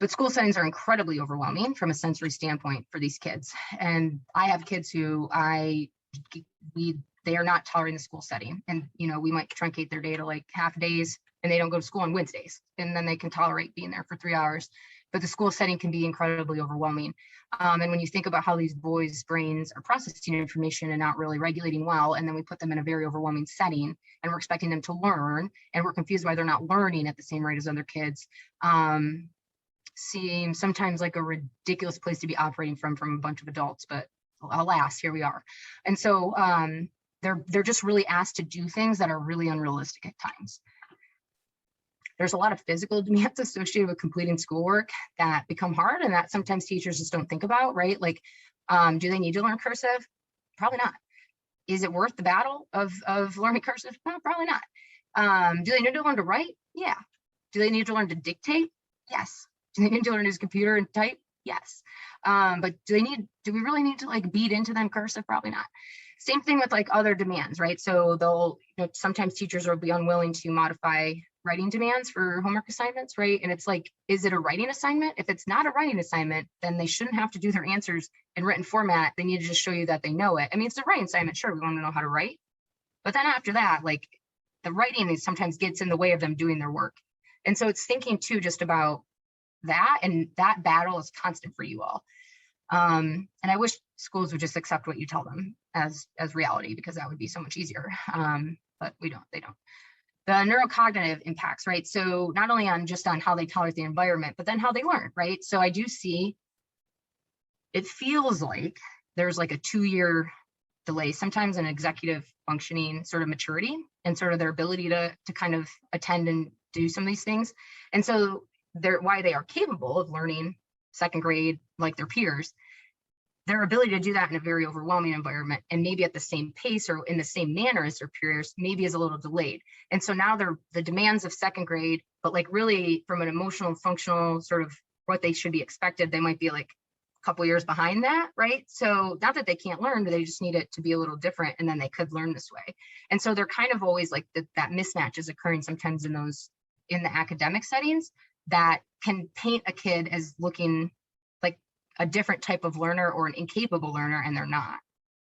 But school settings are incredibly overwhelming from a sensory standpoint for these kids. And I have kids who they are not tolerating the school setting. And, we might truncate their day to like half days, and they don't go to school on Wednesdays. And then they can tolerate being there for 3 hours. But the school setting can be incredibly overwhelming. And when you think about how these boys' brains are processing information and not really regulating well, and then we put them in a very overwhelming setting, and we're expecting them to learn, and we're confused why they're not learning at the same rate as other kids, seems sometimes like a ridiculous place to be operating from a bunch of adults. But alas, here we are. And so they're just really asked to do things that are really unrealistic at times. There's a lot of physical demands associated with completing schoolwork that become hard, and that sometimes teachers just don't think about, right? Like, do they need to learn cursive? Probably not. Is it worth the battle of learning cursive? No, probably not. Do they need to learn to write? Yeah. Do they need to learn to dictate? Yes. Do they need to learn to use a computer and type? Yes. But do we really need to like beat into them cursive? Probably not. Same thing with like other demands, right? So they'll, sometimes teachers will be unwilling to modify writing demands for homework assignments, right? And it's like, is it a writing assignment? If it's not a writing assignment, then they shouldn't have to do their answers in written format. They need to just show you that they know it. I mean, it's a writing assignment. Sure, we want to know how to write. But then after that, like the writing sometimes gets in the way of them doing their work. And so it's thinking too, just about that, and that battle is constant for you all. And I wish schools would just accept what you tell them as reality, because that would be so much easier. But they don't. The neurocognitive impacts, right? So not only on how they tolerate the environment, but then how they learn, right? So I do see, it feels like there's like a 2-year delay, sometimes in executive functioning sort of maturity and sort of their ability to kind of attend and do some of these things. And so why they are capable of learning second grade like their peers, their ability to do that in a very overwhelming environment and maybe at the same pace or in the same manner as their peers maybe is a little delayed. And so now the demands of second grade, but like really from an emotional, functional sort of what they should be expected, they might be like a couple years behind that, right? So not that they can't learn, but they just need it to be a little different, and then they could learn this way. And so they're kind of always like that mismatch is occurring sometimes in the academic settings that can paint a kid as looking like a different type of learner or an incapable learner, and they're not.